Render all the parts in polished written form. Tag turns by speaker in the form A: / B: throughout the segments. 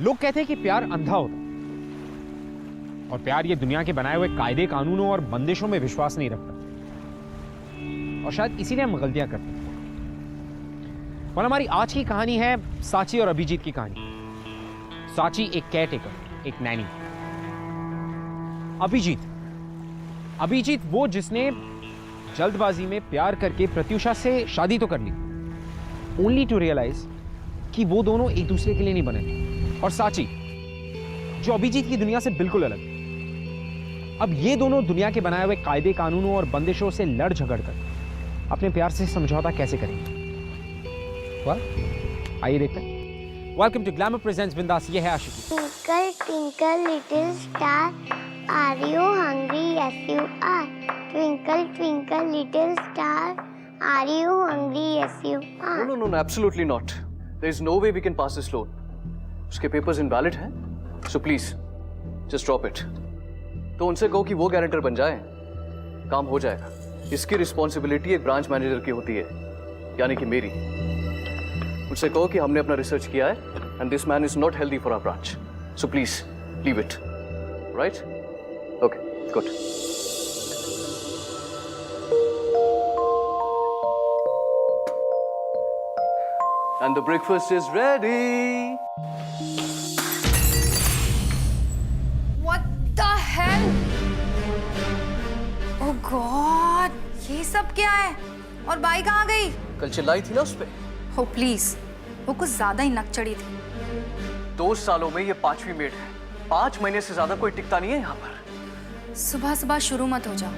A: लोग कहते हैं कि प्यार अंधा होता है और प्यार ये दुनिया के बनाए हुए कायदे कानूनों और बंदिशों में विश्वास नहीं रखता और शायद इसीलिए हम गलतियां करते हैं। और हमारी आज की कहानी है साची और अभिजीत की कहानी। साची एक केयरटेकर, एक नैनी। अभिजीत वो जिसने जल्दबाजी में प्यार करके प्रत्युषा से शादी तो कर ली, ओनली टू रियलाइज कि वो दोनों एक दूसरे के लिए नहीं बने। और साची जो अभिजीत की दुनिया से बिल्कुल अलग। अब ये दोनों दुनिया के बनाए हुए कायदे कानूनों और बंदिशों से लड़ झगड़ कर अपने प्यार से समझौता कैसे करेंगे। आइए देखते हैं। वेलकम टू ग्लैमर प्रेजेंट्स बिंदास। ये है आशिकी।
B: Twinkle twinkle little star, are you hungry? Yes you are. Twinkle twinkle little star, are you hungry? Yes you are.
C: No, absolutely not. There is no way we can pass this loan. उसके papers invalid हैं, so please just drop it. तो उनसे कहो कि वो guarantor बन जाए, काम हो जाएगा। इसकी रिस्पॉन्सिबिलिटी एक ब्रांच मैनेजर की होती है, यानी कि मेरी। उनसे कहो कि हमने अपना रिसर्च किया है and this man is not healthy for our branch. So please leave it. Right? Okay, good. And the breakfast is ready.
D: What the hell? Oh God, ये सब क्या है? और बाई कहाँ गई?
C: कल चिल्लाई थी ना उस पे।
D: Oh please, वो कुछ ज्यादा ही नक चढ़ी थी।
C: 2 सालों में ये 5वीं मेड है। 5 महीने से ज्यादा कोई टिकता नहीं है यहाँ पर।
D: सुबह सुबह शुरू मत हो जाओ।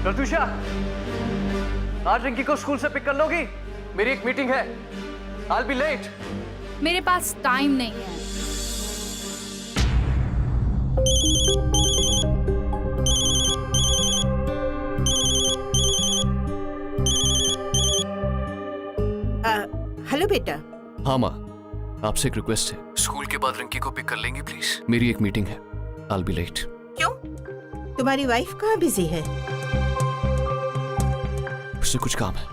C: प्रत्युषा, आज रिंकी को स्कूल से पिक कर लोगी? मेरी एक मीटिंग है। I'll be late.
D: मेरे पास टाइम नहीं है।
E: हेलो बेटा।
C: हाँ माँ, आपसे एक रिक्वेस्ट है। स्कूल के बाद रिंकी को पिक कर लेंगी प्लीज? मेरी एक मीटिंग है। I'll be late.
E: क्यों? तुम्हारी वाइफ कहाँ बिजी है?
C: उससे कुछ काम है।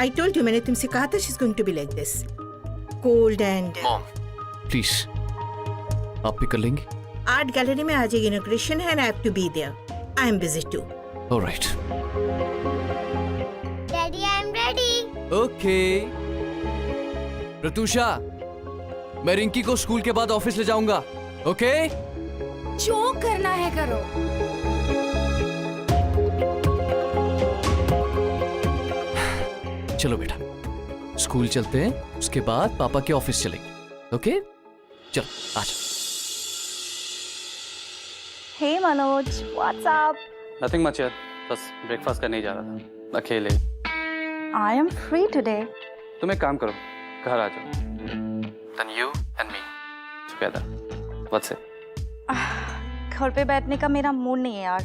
E: I told you, मैंने तुमसे कहा था she's going to be like this, cold and.
C: Mom, please, आप पिक कर लेंगी?
E: आर्ट गैलरी में आज इनॉग्रेशन है and I have to be there. I am busy too.
C: All right.
B: Daddy, I am ready.
C: Okay. Pratyusha, मैं रिंकी को school के बाद ऑफिस ले जाऊंगा। ओके?
D: जो करना है करो।
C: चलो बेटा, स्कूल चलते हैं, उसके बाद पापा के ऑफिस चलेंगे। ओके? चलो, आजा।
D: Hey Manoj, what's up?
F: Nothing much यार, बस ब्रेकफास्ट करने ही जा रहा था अकेले।
D: I am free today.
F: तुम एक काम करो, घर आ जाओ। Then you and me together. What's it?
D: घर पे बैठने का मेरा मूड नहीं है यार।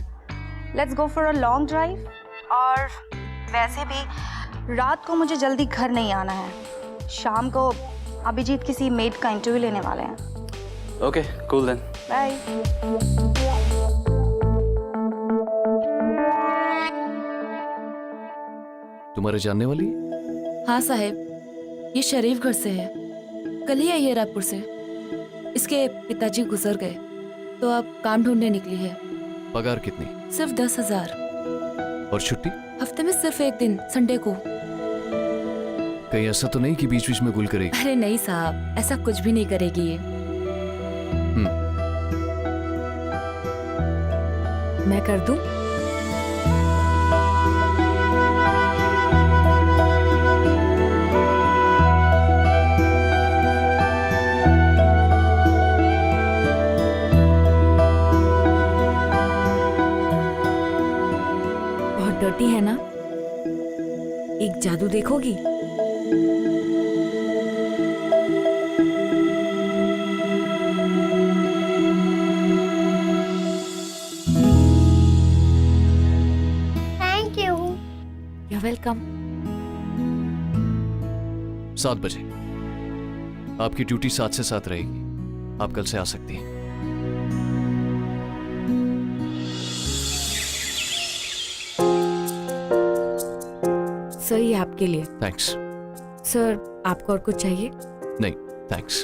D: Let's go for a long drive. और वैसे भी रात को मुझे जल्दी घर नहीं आना है। शाम को अभिजीत किसी मेड का इंटरव्यू लेने वाले हैं।
F: Okay, cool then.
D: बाय।
C: तुम्हारे जानने वाली?
G: हाँ साहब, ये शरीफ घर से है। कल ही आई है रायपुर से। इसके पिताजी गुजर गए तो अब काम ढूंढने निकली है।
C: पगार कितनी?
G: सिर्फ 10,000
C: और छुट्टी?
G: हफ्ते में सिर्फ एक दिन, संडे को।
C: कहीं ऐसा तो नहीं कि बीच बीच में गुल करेगी?
G: अरे नहीं साहब, ऐसा कुछ भी नहीं करेगी ये। मैं कर दूं? बहुत डर्टी है ना? एक जादू देखोगी? You're welcome.
C: 7 बजे आपकी ड्यूटी 7 से 7 रहेगी। आप कल से आ सकती हैं।
G: सर ये आपके लिए।
C: थैंक्स।
G: सर आपको और कुछ चाहिए?
C: नहीं थैंक्स।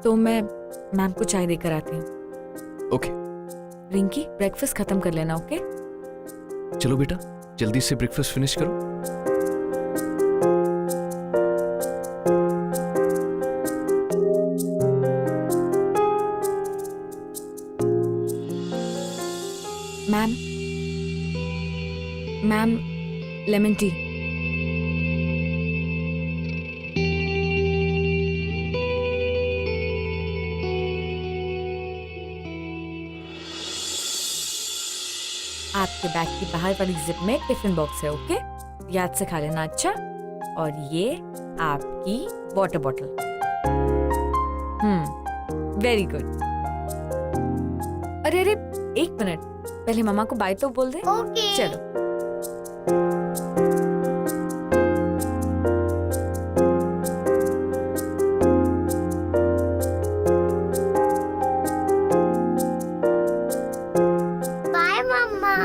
G: तो मैं मैम को चाय देकर आती हूँ।
C: ओके।
G: रिंकी ब्रेकफास्ट खत्म कर लेना, ओके?
C: चलो बेटा जल्दी से ब्रेकफास्ट फिनिश करो।
G: Ma'am ma'am lemon tea. आपके बैग की बाहर वाली जिप में टिफिन बॉक्स है, ओके? याद से खा लेना, अच्छा? और ये आपकी वाटर बॉटल। Very good. अरे अरे एक मिनट, पहले मामा को बाय तो बोल दे।
B: ओके।
G: चलो।
B: बाय मम्मा।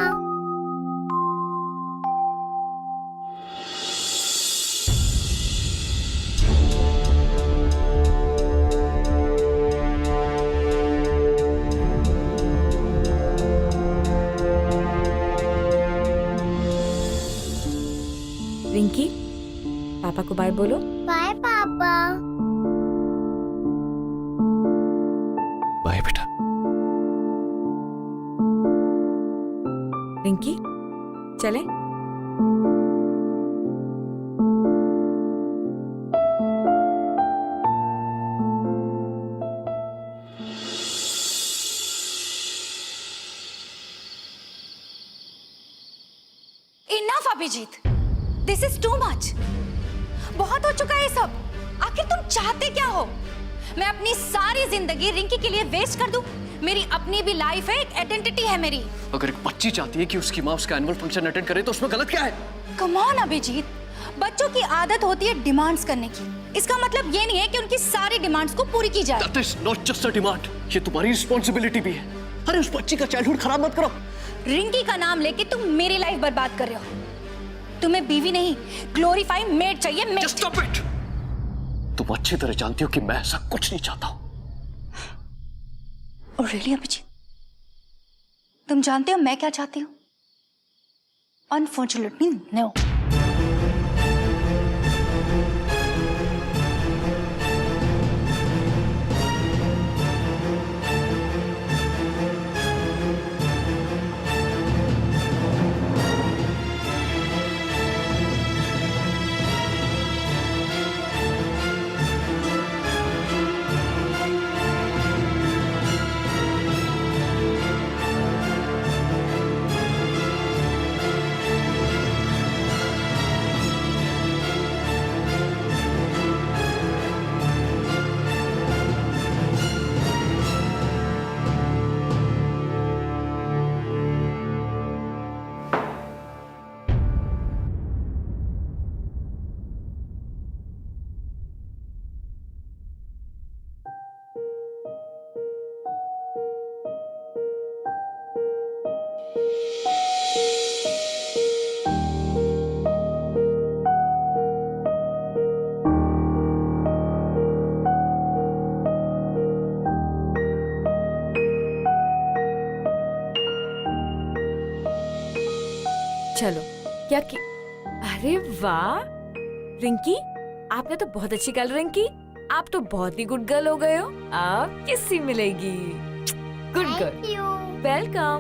G: रिंकी पापा को बाय बोलो।
B: बाय पापा।
C: बाय बेटा।
G: रिंकी चले।
D: Enough Abhijit, this is too much. बहुत हो चुका है ये सब। आखिर तुम चाहते क्या हो? मैं अपनी सारी जिंदगी रिंकी के लिए वेस्ट कर दूं? मेरी अपनी भी लाइफ है, एक आइडेंटिटी है मेरी।
C: अगर एक बच्ची चाहती है कि उसकी माँ उसका एनुअल फंक्शन अटेंड करे तो उसमें गलत क्या है?
D: कम ऑन अभिजीत, बच्चों की आदत होती है डिमांड्स करने की। इसका मतलब ये नहीं है कि उनकी सारी डिमांड्स को पूरी की जाए।
C: That is not just a demand, ये तुम्हारी रिस्पॉन्सिबिलिटी भी है। अरे उस बच्ची का चाइल्डहुड खराब मत करो।
D: रिंकी का नाम लेके तुम मेरी लाइफ बर्बाद कर रहे हो। तुम्हें बीवी नहीं, ग्लोरीफाई मेड चाहिए, मेड।
C: Just stop it! तुम अच्छी तरह जानती हो कि मैं ऐसा कुछ नहीं चाहता हूं।
D: और रियली अभिजीत, तुम जानते हो मैं क्या चाहती हूँ? Unfortunately no.
G: चलो क्या कि अरे वाह रिंकी, आपने तो बहुत अच्छी कलरिंग की। आप तो बहुत ही गुड गर्ल हो गए हो। आप किससे मिलेगी? Good girl.
B: Thank you.
G: Welcome.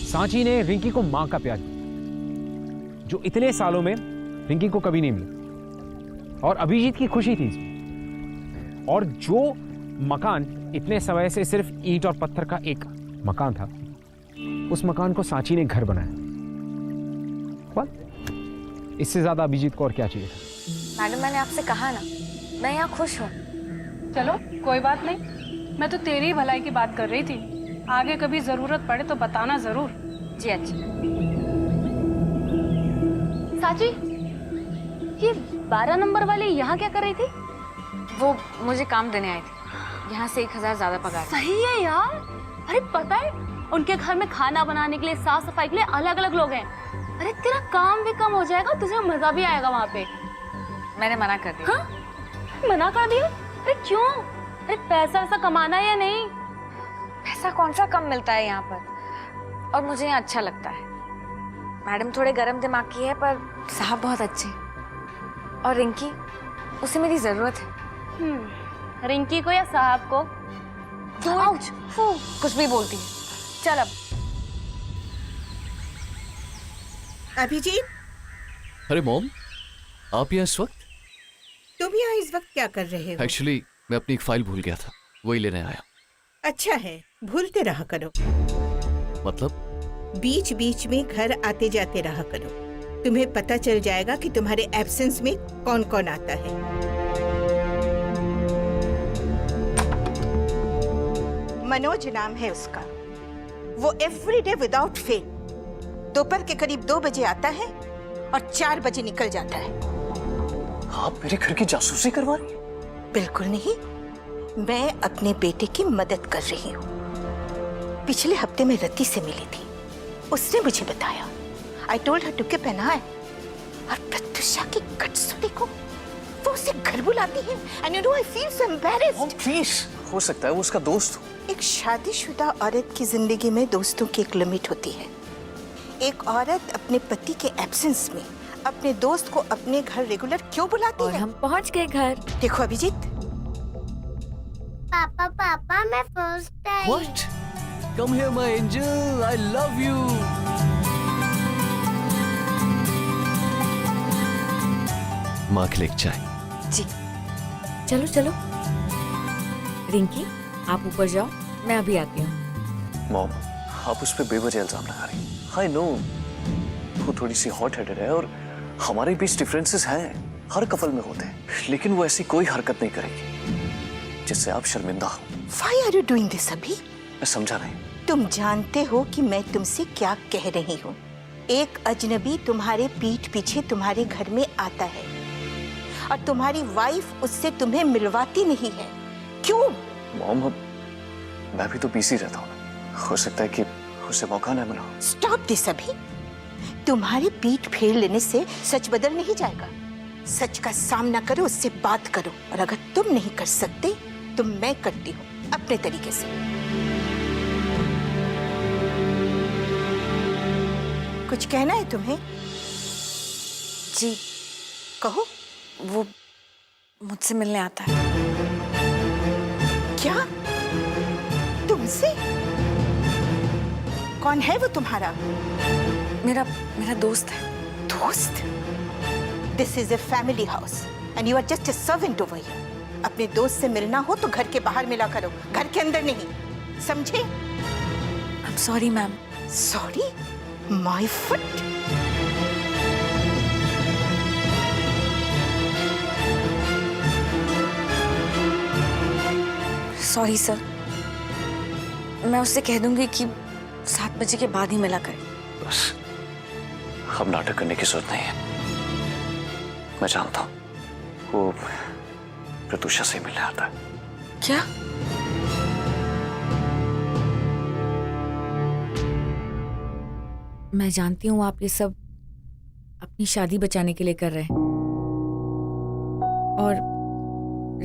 A: Sanchi ने रिंकी को मां का प्यार दिया, जो इतने सालों में रिंकी को कभी नहीं मिला। और अभिजीत की खुशी थी इसमें। और जो मकान इतने समय से सिर्फ ईंट और पत्थर का एक मकान था, उस मकान को सांची ने घर बनाया। इससे ज्यादा अभिजीत को और क्या चाहिए था?
D: मैडम, मैंने आपसे कहा ना,
G: मैं यहाँ खुश हूँ।
H: चलो कोई बात नहीं, मैं तो तेरी ही भलाई की बात कर रही थी। आगे कभी जरूरत पड़े तो बताना जरूर।
G: जी अच्छा।
I: साची, ये 12 नंबर वाली यहाँ क्या कर रही थी?
G: वो मुझे काम देने आई थी। यहाँ से 1000 ज्यादा पगार है।
I: सही है यार। अरे पता है, उनके घर में खाना बनाने के लिए, साफ सफाई के लिए अलग अलग लोग हैं। अरे तेरा काम भी कम हो जाएगा, तुझे मजा भी आएगा वहाँ पे।
G: मैंने मना कर दिया।
I: हाँ? मना कर दिया? अरे क्यों? अरे पैसा वैसा कमाना है या नहीं?
G: पैसा कौन सा कम मिलता है यहाँ पर, और मुझे यहाँ अच्छा लगता है। मैडम थोड़े गरम दिमाग की है, पर साहब बहुत अच्छे। और रिंकी, उसे मेरी जरूरत है।
I: रिंकी को या साहब को?
G: आउच, कुछ भी बोलती है। चल अब।
E: अभिजीत,
C: अरे मॉम, आप यहाँ इस वक्त?
E: तुम यहाँ इस वक्त क्या कर रहे हो?
C: एक्चुअली मैं अपनी एक फाइल भूल गया था, वही लेने आया।
E: अच्छा है, भूलते रहा करो।
C: मतलब?
E: बीच बीच में घर आते जाते रहा करो, तुम्हें पता चल जाएगा कि तुम्हारे एब्सेंस में कौन कौन आता है। मनोज नाम है उसका। वो एवरीडे विदाउट फेल दोपहर के करीब 2 बजे आता है और 4 बजे निकल जाता है।
C: आप मेरे घर की जासूसी करवा रही हैं?
E: बिल्कुल नहीं, मैं अपने बेटे की मदद कर रही हूँ। पिछले हफ्ते में रति से मिली थी, उसने मुझे बताया। I told her to keep an eye. और प्रत्युषा की गट्स देखो, वो उसे घर बुलाती है। And you know I feel so embarrassed.
C: Please, हो सकता है वो उसका दोस्त हो।
E: एक शादीशुदा औरत की जिंदगी में दोस्तों की एक लिमिट होती है। एक औरत अपने पति के एब्सेंस में अपने दोस्त को अपने घर रेगुलर क्यों बुलाती
G: और
E: है?
G: हम पहुंच गए घर।
E: देखो अभिजीत,
B: पापा पापा मैं first I.
C: What? Come here, my angel. I love you. माँ के लिए एक चाय।
G: जी चलो चलो। रिंकी, आप ऊपर जाओ, मैं अभी आती हूँ।
C: मॉम, आप उस पर बेवजह इल्जाम लगा रही हैं। I know, वो थोड़ी सी हॉट हेडेड है और हमारे बीच डिफरेंसेस हैं, हर कपल में होते हैं, लेकिन वो ऐसी कोई हरकत नहीं करेगी जिससे आप शर्मिंदा हो।
E: Why are you doing this अभी?
C: मैं समझा नहीं।
E: तुम जानते हो कि मैं तुमसे क्या कह रही हूँ। एक अजनबी तुम्हारे पीठ पीछे तुम्हारे घर में आता है और तुम्हारी वाइफ उससे तुम्हें मिलवाती नहीं है। क्यों?
C: मॉम, मैं भी तो बिजी रहता हूँ ना, हो सकता है कि उसे मौका न मिला।
E: स्टॉप दिस अभी। तुम्हारी पीठ फेर लेने से सच बदल नहीं जाएगा। सच का सामना करो, उससे बात करो, और अगर तुम नहीं कर सकते तो मैं करती हूँ अपने तरीके से। कुछ कहना है तुम्हें?
G: जी
E: कहो।
G: वो मुझसे मिलने आता है।
E: क्या? तुमसे? कौन है वो तुम्हारा?
G: मेरा मेरा दोस्त है।
E: दोस्त? This is a family house and you are just a servant over here. अपने दोस्त से मिलना हो तो घर के बाहर मिला करो, घर के अंदर नहीं, समझे?
G: I am sorry ma'am.
E: Sorry? My foot.
G: Sorry sir, मैं उससे कह दूंगी कि 7 बजे के बाद ही मिला करे।
C: बस, अब नाटक करने की जरूरत नहीं है। मैं जानता हूँ वो प्रत्युषा से मिलने आता है।
G: क्या? मैं जानती हूँ आप ये सब अपनी शादी बचाने के लिए कर रहे हैं और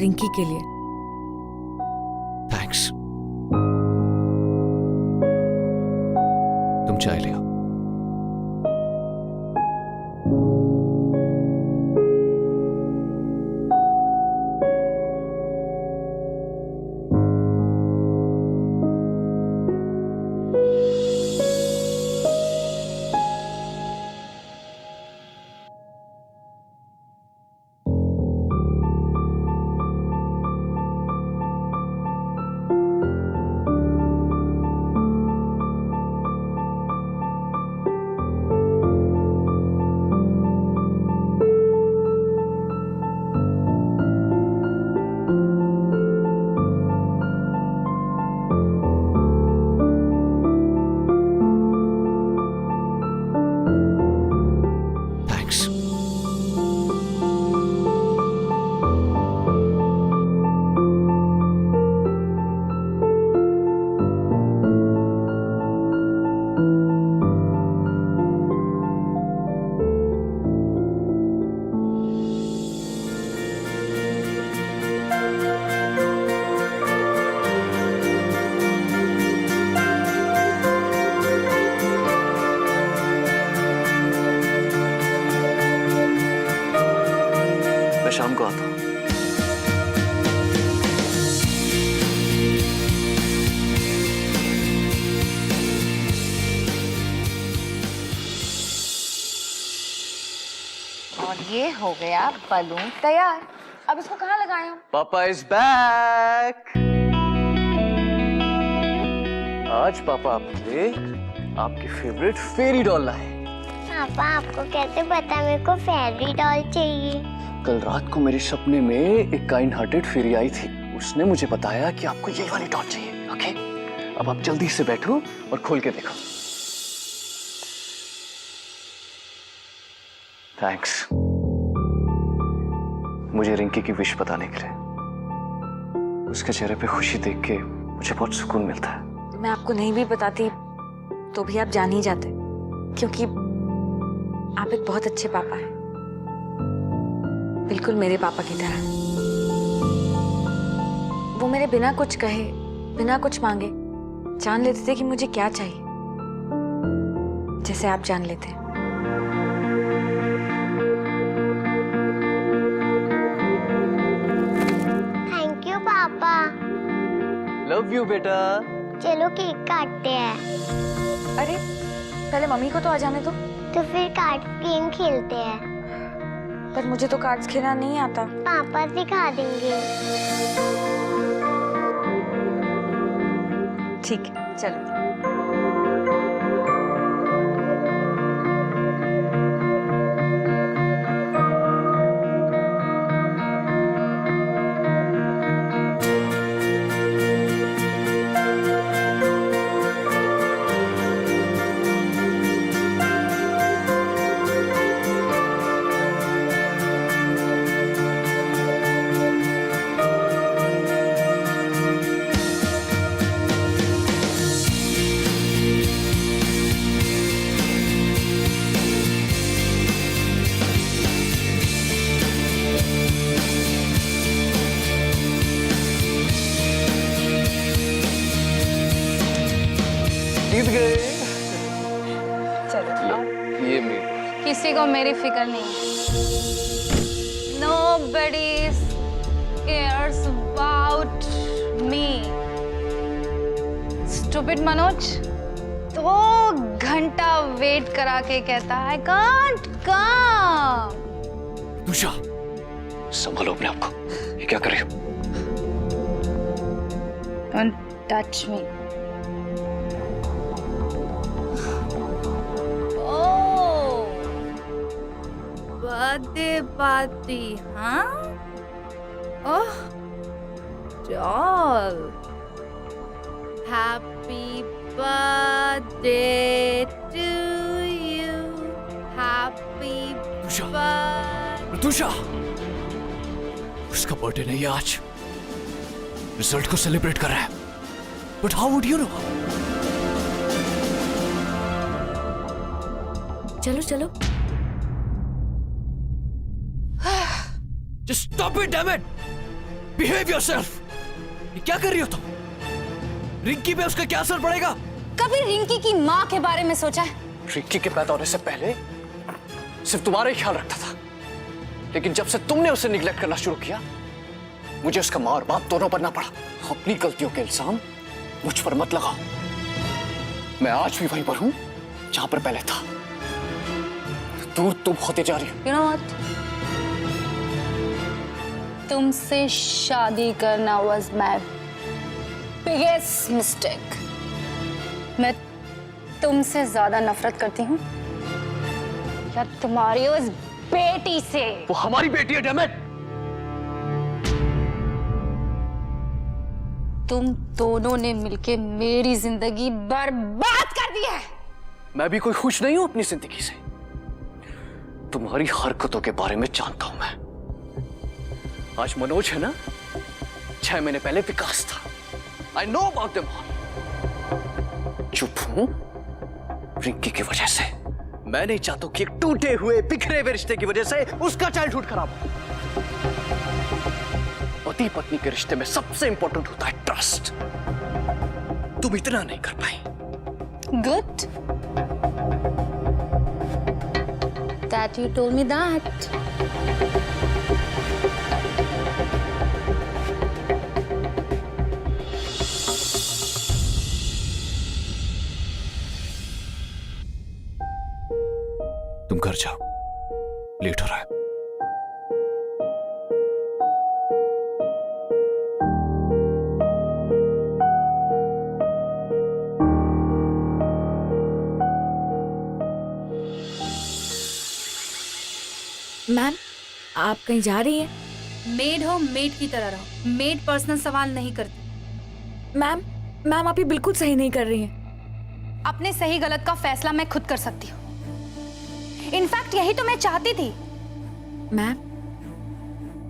G: रिंकी के लिए।
C: थैंक्स। तुम चाय ले आओ।
D: ये हो गया बलून तैयार। अब इसको कहाँ लगाएं हम?
C: पापा इज बैक। आज पापा आपके लिए आपकी फेवरेट फेरी डॉल लाए।
B: पापा आपको कैसे पता मेरे को फेरी डॉल चाहिए?
C: कल रात को मेरे सपने में एक काइंड हार्टेड फेरी आई थी। उसने मुझे बताया कि आपको यही वाली डॉल चाहिए। ओके, अब आप जल्दी से बैठो और खोल के देखो। थैंक्स मुझे रिंकी की विश बताने के लिए। उसके चेहरे पे खुशी देख के मुझे बहुत सुकून मिलता है।
J: मैं आपको नहीं भी बताती तो भी आप जान ही जाते, क्योंकि आप एक बहुत अच्छे पापा हैं, बिल्कुल मेरे पापा की तरह। वो मेरे बिना कुछ कहे, बिना कुछ मांगे जान लेते थे कि मुझे क्या चाहिए, जैसे आप जान लेते हैं।
B: थैंक यू पापा।
C: लव यू बेटा।
B: चलो केक काटते हैं।
J: अरे पहले मम्मी को तो आ जाने दो।
B: तो फिर कार्ड गेम खेलते हैं।
J: पर मुझे तो कार्ड्स खेलना नहीं आता।
B: पापा सिखा देंगे।
J: ठीक है चलो।
C: जीत गए।
J: चलो
C: ये मेरी।
H: किसी को मेरी फिक्र नहीं है। Nobody cares about me. Stupid Manoj 2 घंटा वेट करा के कहता है can't come.
C: तुषा संभालो अपने आप को। ये क्या कर रही हो?
H: Don't touch me.
D: Birthday party, हाँ? Oh doll, happy birthday to you, happy birthday.
C: Tusha उसका बर्थडे नहीं है आज, रिजल्ट को सेलिब्रेट कर रहा है। But how would you know?
G: चलो चलो।
C: Just stop it, damn it! Behave yourself! ये क्या कर रही हो तुम? रिंकी पे उसका क्या असर पड़ेगा?
I: कभी रिंकी की माँ के बारे में सोचा है?
C: रिंकी के पैदा होने से पहले सिर्फ तुम्हारा ही ख्याल रखता था, लेकिन जब से तुमने उसे निग्लेक्ट करना शुरू किया, मुझे उसका माँ और बाप दोनों बनना पड़ा। अपनी गलतियों के इल्जाम मुझ पर मत लगाओ। मैं आज भी वहीं पर हूँ जहां पर पहले था। दूर तुम होते जा रही हो।
H: You know what? तुमसे शादी करना was my biggest mistake. मैं तुमसे ज्यादा नफरत करती हूँ या तुम्हारी उस बेटी से।
C: वो हमारी बेटी है, डैम इट।
H: तुम दोनों ने मिलके मेरी जिंदगी बर्बाद कर दी है।
C: मैं भी कोई खुश नहीं हूं अपनी जिंदगी से। तुम्हारी हरकतों के बारे में जानता हूं मैं। आज मनोज है ना, 6 महीने पहले विकास था। I know about them all. चुप हूं रिंकी की वजह से। मैं नहीं चाहता कि एक टूटे हुए बिखरे हुए रिश्ते की वजह से उसका चाइल्डहुड खराब हो। पति पत्नी के रिश्ते में सबसे इंपॉर्टेंट होता है ट्रस्ट। तुम इतना नहीं कर पाई।
H: Good. That you told me that.
C: तुम घर जाओ, लेट हो रहा है।
G: आप कहीं जा रही हैं?
D: मेड हो मेड की तरह रहो, मेड पर्सनल सवाल नहीं करती।
G: मैम मैम आप ये बिल्कुल सही नहीं कर रही हैं।
D: अपने सही गलत का फैसला मैं खुद कर सकती हूँ। इनफैक्ट यही तो मैं चाहती थी।
G: मैम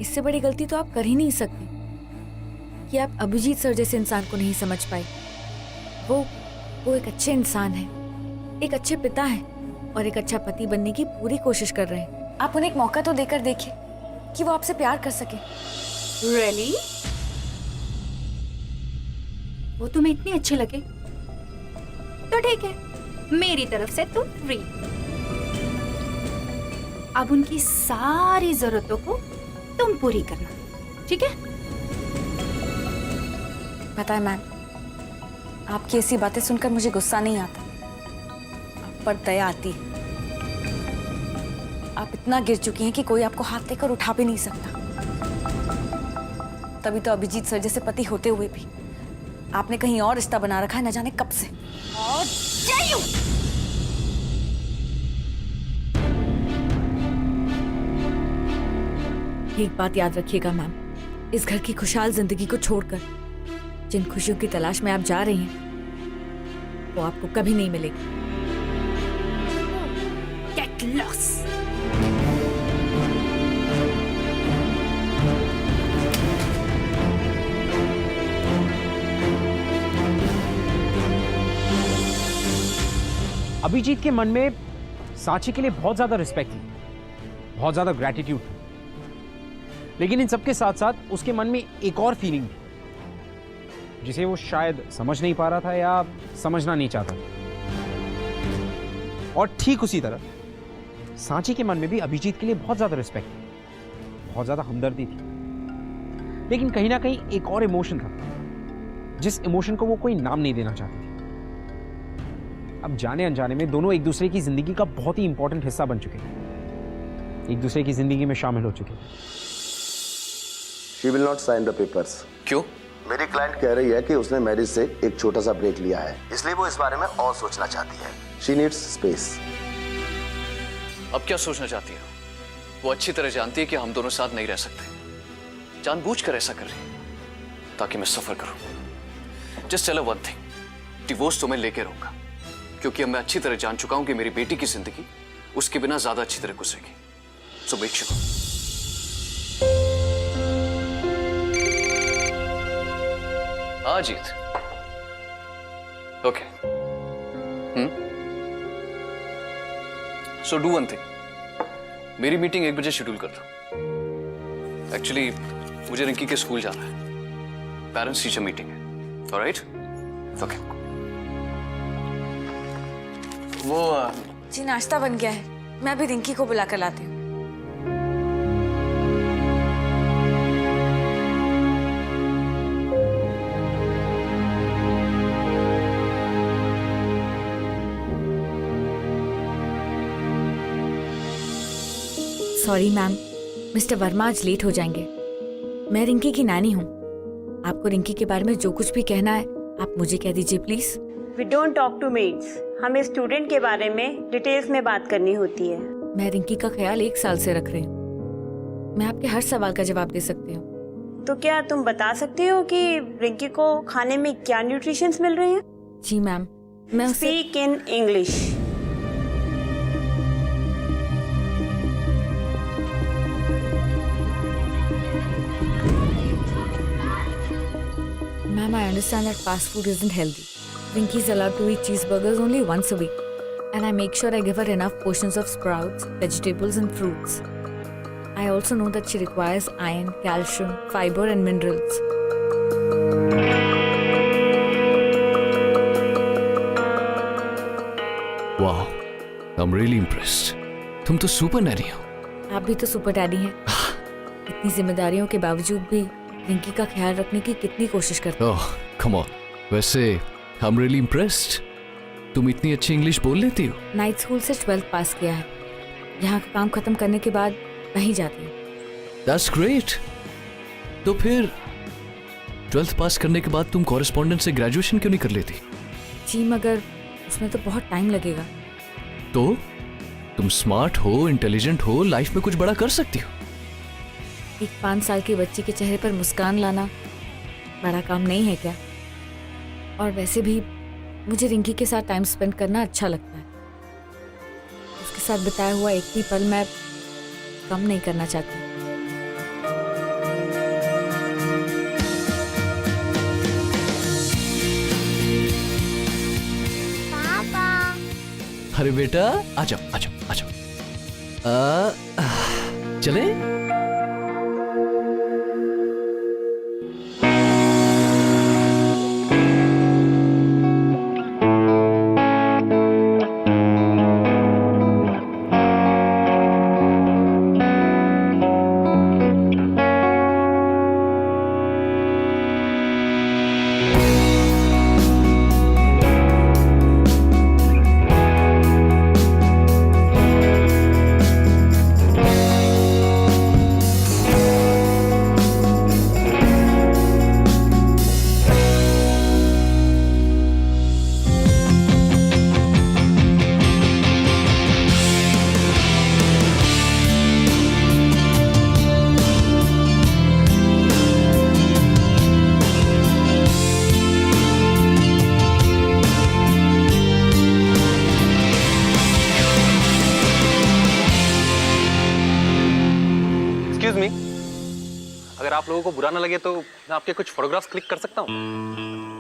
G: इससे बड़ी गलती तो आप कर ही नहीं सकती कि आप अभिजीत सर जैसे इंसान को नहीं समझ पाई। वो एक अच्छे इंसान है, एक अच्छे पिता हैं और एक अच्छा पति बनने की पूरी कोशिश कर रहे हैं। आप उन्हें एक मौका तो देकर देखिए कि वो आपसे प्यार कर सके।
D: रियली? वो तुम्हें इतने अच्छे लगे तो ठीक है, मेरी तरफ से तुम फ्री। अब उनकी सारी जरूरतों को तुम पूरी करना, ठीक है?
J: पता है मैम, आपकी ऐसी बातें सुनकर मुझे गुस्सा नहीं आता, पर दया आती है। आप इतना गिर चुकी हैं कि कोई आपको हाथ देकर उठा भी नहीं सकता। तभी तो अभिजीत सर जैसे पति होते हुए भी आपने कहीं और रिश्ता बना रखा है, न जाने कब से।
G: एक बात याद रखिएगा मैम, इस घर की खुशहाल जिंदगी को छोड़कर जिन खुशियों की तलाश में आप जा रही हैं वो आपको कभी नहीं मिलेगी।
D: Get lost.
A: अभिजीत के मन में सांची के लिए बहुत ज्यादा रिस्पेक्ट थी, बहुत ज्यादा ग्रैटिट्यूड, लेकिन इन सबके साथ साथ उसके मन में एक और फीलिंग थी जिसे वो शायद समझ नहीं पा रहा था या समझना नहीं चाहता। और ठीक उसी तरह सांची के मन में भी अभिजीत के लिए बहुत ज्यादा रिस्पेक्ट थी, बहुत ज्यादा हमदर्दी थी, लेकिन कहीं ना कहीं एक और इमोशन था जिस इमोशन को वो कोई नाम नहीं देना चाहती थी। अब जाने अनजाने में दोनों एक दूसरे की जिंदगी का बहुत ही इंपॉर्टेंट हिस्सा बन चुके हैं, एक दूसरे की जिंदगी में शामिल हो चुके हैं।
K: She will not sign the papers.
C: क्यों?
K: मेरी क्लाइंट कह रही है कि उसने मैरिज से एक छोटा सा ब्रेक लिया है, इसलिए वो इस बारे में और सोचना चाहती है। She needs space.
C: अब क्या सोचना चाहती है? वो अच्छी तरह जानती है कि हम दोनों साथ नहीं रह सकते, जानबूझकर ऐसा कर रही है ताकि मैं सफर करूं। Just tell her one thing, divorce तो मैं लेके रहूंगा, क्योंकि अब मैं अच्छी तरह जान चुका हूं कि मेरी बेटी की जिंदगी उसके बिना ज्यादा अच्छी तरह गुजरेगी। So make sure. Ajit, okay, so do one thing, मेरी मीटिंग 1 बजे शेड्यूल कर दो। एक्चुअली मुझे रिंकी के स्कूल जाना है, पेरेंट्स टीचर मीटिंग है। ऑलराइट? ओके। वो
J: जी नाश्ता बन गया है, मैं अभी रिंकी को बुला कर लाती हूँ।
G: सॉरी मैम, मिस्टर वर्मा आज लेट हो जाएंगे। मैं रिंकी की नानी हूँ, आपको रिंकी के बारे में जो कुछ भी कहना है आप मुझे कह दीजिए please.
L: We don't talk to maids. हमें स्टूडेंट के बारे में डिटेल्स में बात करनी होती है।
G: मैं रिंकी का ख्याल 1 साल से रख रही हूँ, मैं आपके हर सवाल का जवाब दे सकती हूँ।
L: तो क्या तुम बता सकते हो कि रिंकी को खाने में क्या न्यूट्रिशंस मिल रहे हैं?
G: जी मैम, मैं उसे...
L: speak in English.
G: Ma'am, I understand that fast food isn't healthy. Rinky is allowed to eat cheeseburgers only once a week. And I make sure I give her enough portions of sprouts, vegetables and fruits. I also know that she requires iron, calcium, fiber and minerals.
C: Wow, I'm really impressed. तुम तो super Naini हो।
G: आप भी तो super daddy हैं। इतनी जिम्मेदारियों के बावजूद भी रिंकी का ख्याल रखने की कितनी कोशिश करते हैं।
C: ओह, कम ऑन। वैसे I'm really impressed. तुम इतनी अच्छी इंग्लिश बोल लेती हो।
G: नाइट स्कूल से 12th पास किया है, यहाँ का काम खत्म करने के बाद वहीं जाती हूँ।
C: That's great. तो फिर 12th पास करने के बाद तुम कॉरेस्पॉन्डेंट से ग्रेजुएशन क्यों नहीं कर लेती?
G: जी मगर उसमें तो बहुत टाइम लगेगा।
C: तो तुम स्मार्ट हो, इंटेलिजेंट हो, लाइफ में कुछ बड़ा कर सकती हो।
G: एक 5 साल की बच्ची के चेहरे पर मुस्कान लाना बड़ा काम नहीं है क्या? और वैसे भी मुझे रिंकी के साथ टाइम स्पेंड करना अच्छा लगता है। उसके साथ बिताया हुआ एक भी पल मैं कम नहीं करना चाहती।
M: अरे बेटा आ जाओ आ जाओ आ जाओ। चले?
F: अगर आप लोगों को बुरा ना लगे तो मैं आपके कुछ फोटोग्राफ्स क्लिक कर सकता हूँ।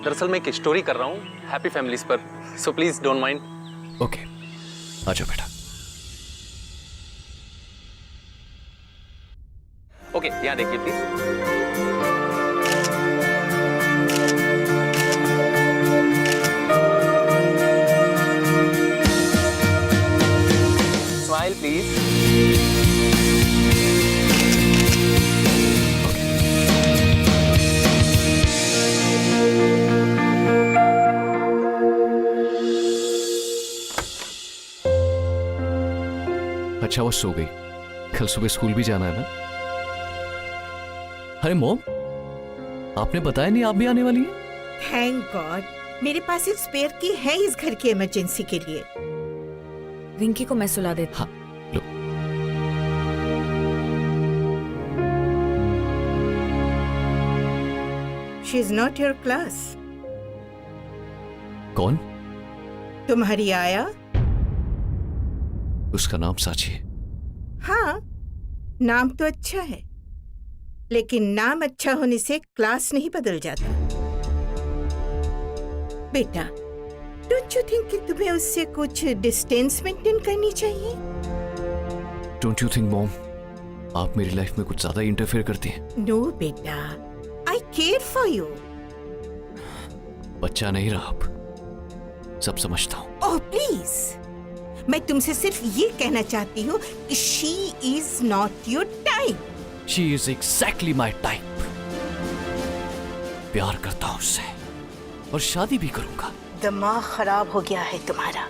F: दरअसल मैं एक स्टोरी कर रहा हूँ हैप्पी फैमिलीज पर, so please don't mind.
M: Okay, आ जाओ बेटा।
F: ओके, यहाँ देखिए प्लीज। Smile please.
M: अच्छा वो सो गई, कल सुबह स्कूल भी जाना है ना। अरे मॉम, आपने बताया नहीं आप भी आने वाली हैं?
E: थैंक गॉड, मेरे पास एक स्पेयर की है इस घर की इमरजेंसी के लिए।
G: रिंकी को मैं सुला देती।
M: हाँ लो।
E: She is not your class.
M: कौन?
E: तुम्हारी आया?
M: उसका नाम साची है।
E: हाँ, नाम तो अच्छा है, लेकिन नाम अच्छा होने से क्लास नहीं बदल जाता। बेटा, डोंट यू थिंक कि तुम्हें उससे कुछ डिस्टेंस मेंटेन करनी चाहिए?
M: डोंट यू थिंक मॉम, आप मेरी लाइफ में कुछ ज्यादा इंटरफेयर करती हैं?
E: नो बेटा, आई केयर फॉर यू।
M: बच्चा नहीं रहा, आप सब समझता हूँ।
E: ओह प्लीज, मैं तुमसे सिर्फ ये कहना चाहती हूँ कि she is not your type.
M: She is exactly my type. प्यार करता हूँ उससे और शादी भी करूंगा।
E: दिमाग खराब हो गया है तुम्हारा।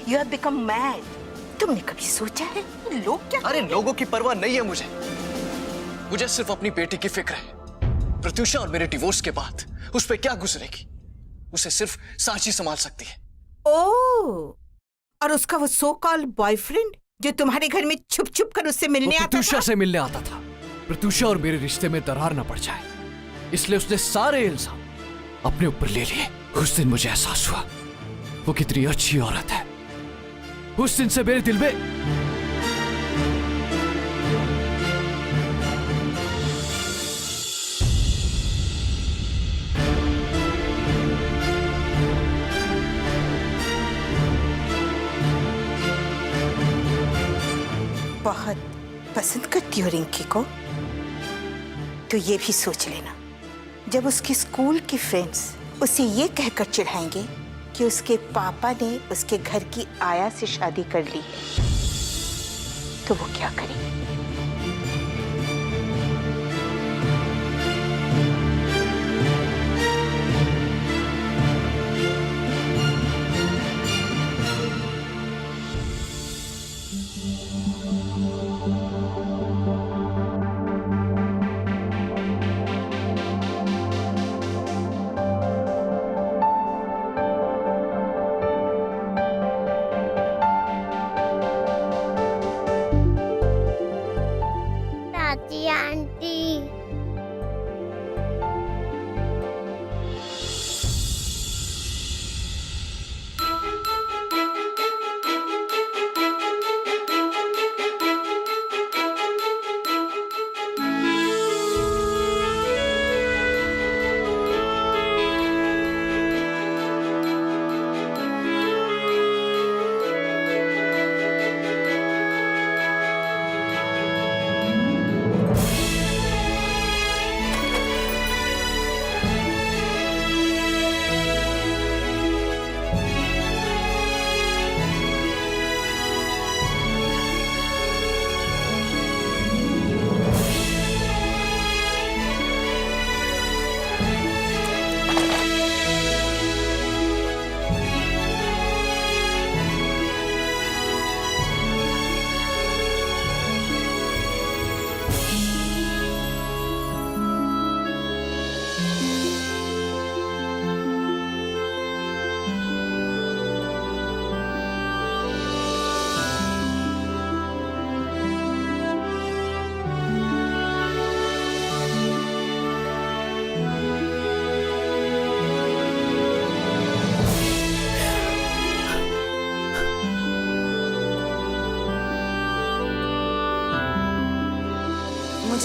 E: You have become mad. तुमने कभी सोचा है लोग क्या?
C: अरे लोगों की परवाह नहीं है मुझे सिर्फ अपनी बेटी की फिक्र है। प्रत्युषा और मेरे डिवोर्स के बाद उस पे क्या गुजरेगी, उसे सिर्फ साची संभाल सकती है।
E: ओह, और उसका वो सो कॉल्ड बॉयफ्रेंड जो तुम्हारे घर में छुप छुप कर उससे मिलने आता था?
M: प्रत्युषा से मिलने आता था। प्रत्युषा और मेरे रिश्ते में दरार न पड़ जाए, इसलिए उसने सारे इल्जाम अपने ऊपर ले लिए। उस दिन मुझे एहसास हुआ वो कितनी अच्छी औरत है। उस दिन से मेरे दिल में
E: बहुत पसंद करती हो रिंकी को, तो ये भी सोच लेना, जब उसके स्कूल की फ्रेंड्स उसे ये कहकर चिढ़ाएंगे कि उसके पापा ने उसके घर की आया से शादी कर ली है, तो वो क्या करेगी?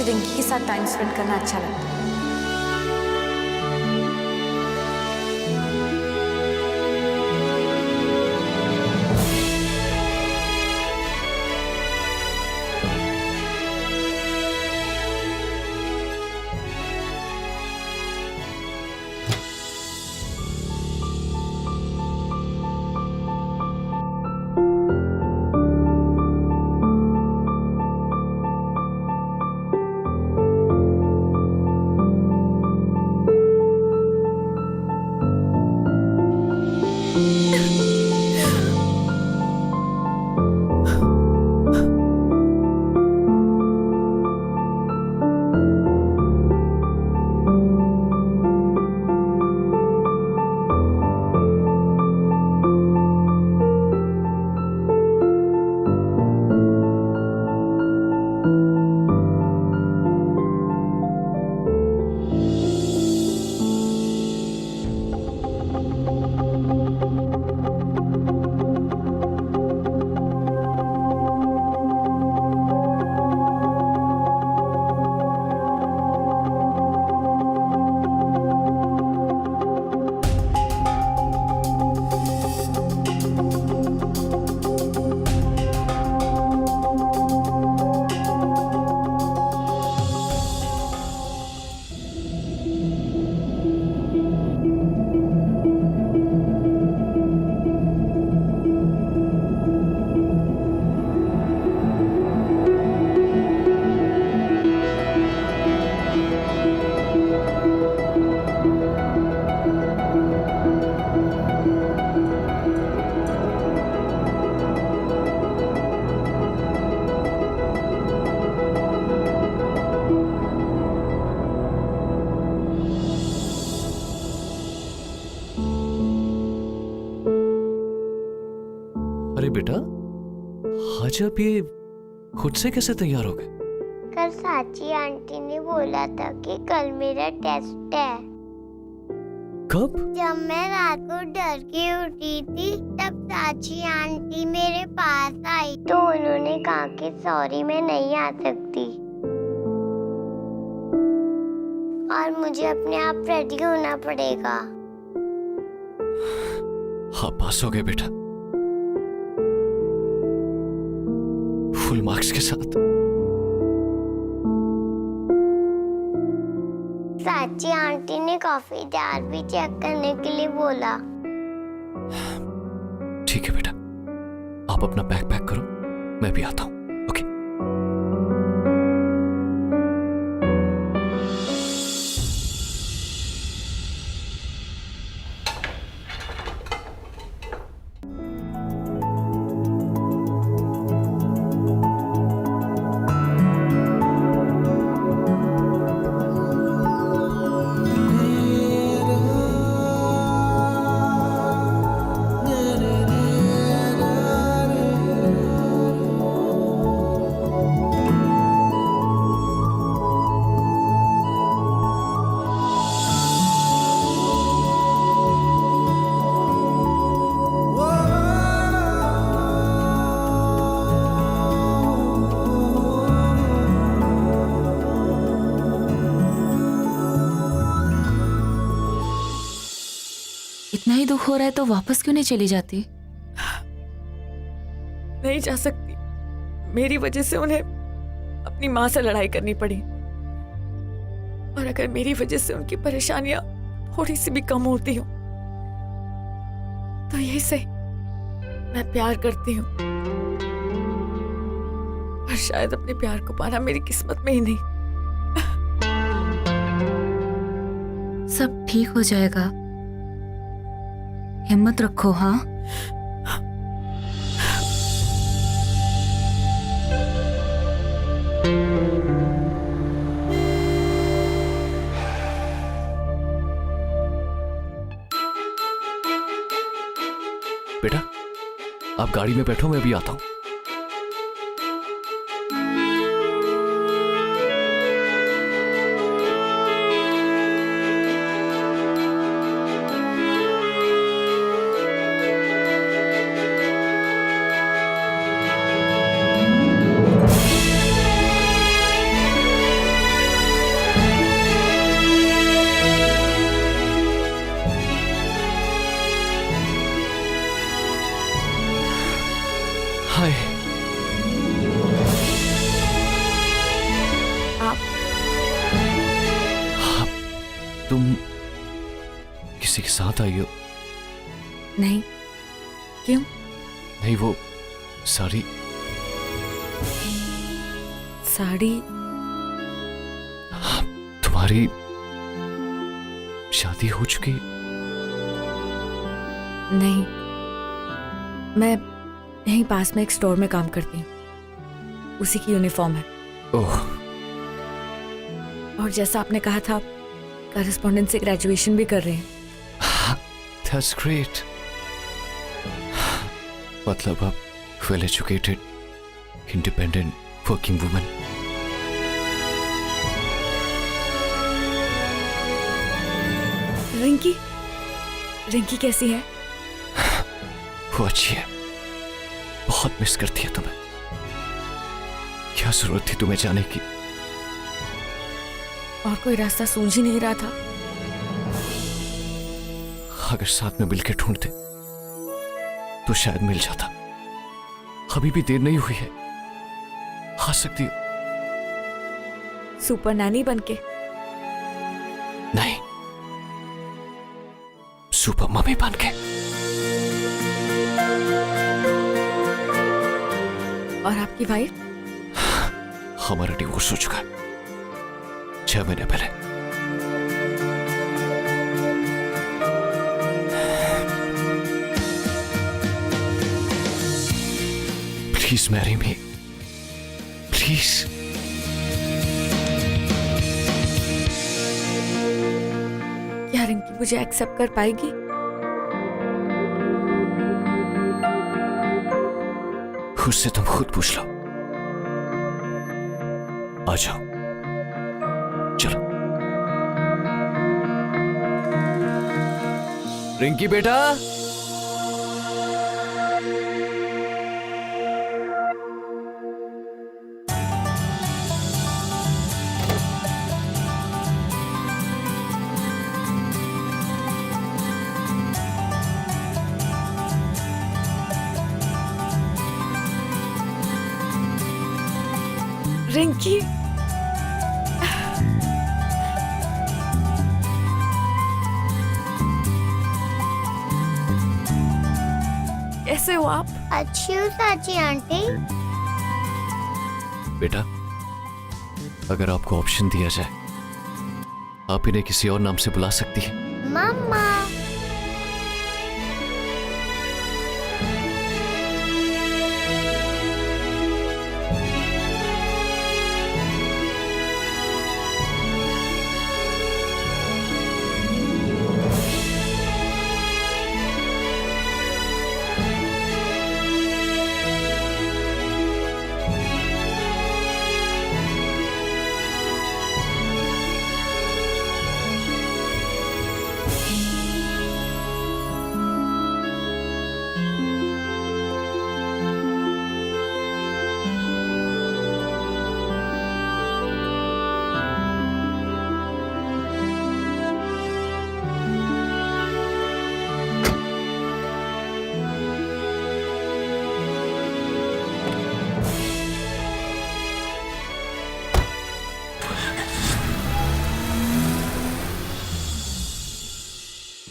J: मुझे रिंकी के साथ टाइम स्पेंड करना अच्छा लगता है।
M: अरे बेटा, आज आप ये खुद से कैसे तैयार हो गए?
B: कल साची आंटी ने बोला था कि कल मेरा टेस्ट है।
M: कब?
B: जब मैं रात को डर के उठी थी तब साची आंटी मेरे पास आई तो उन्होंने कहा कि सॉरी मैं नहीं आ सकती और मुझे अपने आप रेडी होना पड़ेगा।
M: हाँ, पास हो गए बेटा, फुल मार्क्स के साथ।
B: साची आंटी ने कॉफी जार भी चेक करने के लिए बोला।
M: ठीक है बेटा, आप अपना बैग पैक करो, मैं भी आता हूँ। ओके।
J: इतना ही दुख हो रहा है तो वापस क्यों नहीं चली जाती?
G: नहीं जा सकती, मेरी वजह से उन्हें अपनी माँ से लड़ाई करनी पड़ी। और अगर मेरी वजह से उनकी परेशानियां थोड़ी सी भी कम होती हो तो यही सही, मैं प्यार करती हूँ पर शायद अपने प्यार को पाना मेरी किस्मत में ही नहीं।
J: सब ठीक हो जाएगा, हिम्मत रखो। हाँ,
M: बेटा आप गाड़ी में बैठो, मैं भी आता हूँ। तुम किसी के साथ आई हो?
G: नहीं, क्यों?
M: नहीं, वो साड़ी तुम्हारी शादी हो चुकी?
G: नहीं, मैं यहीं पास में एक स्टोर में काम करती हूँ, उसी की यूनिफॉर्म है।
M: ओह,
G: और जैसा आपने कहा था, कॉरेस्पॉन्डेंस से ग्रेजुएशन भी कर रहे हैं।
M: That's great. मतलब आप well educated, independent working woman.
G: Rinki कैसी है?
M: वो अच्छी है, बहुत मिस करती है तुम्हें। क्या जरूरत थी तुम्हें जाने की?
G: और कोई रास्ता सूझ ही नहीं रहा था।
M: अगर साथ में मिलकर ढूंढते तो शायद मिल जाता। अभी भी देर नहीं हुई है, आ सकती हो।
G: सुपर नैनी बनके?
M: नहीं, सुपर मम्मी बनके।
G: और आपकी वाइफ?
M: हमारा डिवोर्स हो चुका है 6 महीने पहले। Please marry me, please.
G: क्या रिंकी मुझे एक्सेप्ट कर पाएगी?
M: उससे तुम खुद पूछ लो। आ जाओ, चलो। रिंकी बेटा,
G: रिंकी, कैसे हो आप?
B: अच्छी हूँ चाची आंटी।
M: बेटा, अगर आपको ऑप्शन दिया जाए, आप इन्हें किसी और नाम से बुला सकती हैं।
B: मम्मा।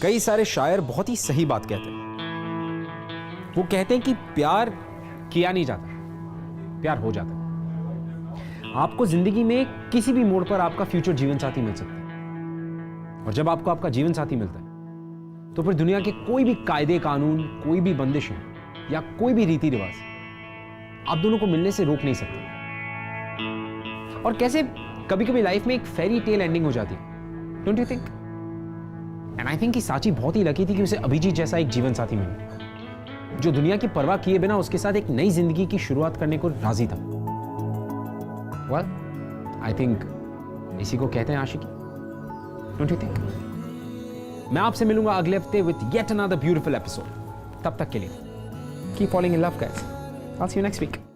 A: कई सारे शायर बहुत ही सही बात कहते हैं। वो कहते हैं कि प्यार किया नहीं जाता, प्यार हो जाता है। आपको जिंदगी में किसी भी मोड़ पर आपका फ्यूचर जीवन साथी मिल सकता है, और जब आपको आपका जीवन साथी मिलता है तो फिर दुनिया के कोई भी कायदे कानून, कोई भी बंदिशें या कोई भी रीति रिवाज आप दोनों को मिलने से रोक नहीं सकते। और कैसे कभी कभी लाइफ में एक फेरी टेल एंडिंग हो जाती है, don't you think? And I think कि साची बहुत ही लकी थी कि उसे अभिजीत जैसा एक जीवन साथी मिला, जो दुनिया की परवाह किए बिना उसके साथ एक नई जिंदगी की शुरुआत करने को राजी था। वेल, आई थिंक इसी को कहते हैं आशिकी, डोंट यू थिंक? मैं आपसे मिलूंगा अगले हफ्ते with yet another beautiful episode. तब तक के लिए keep following in love guys. I will see you next week.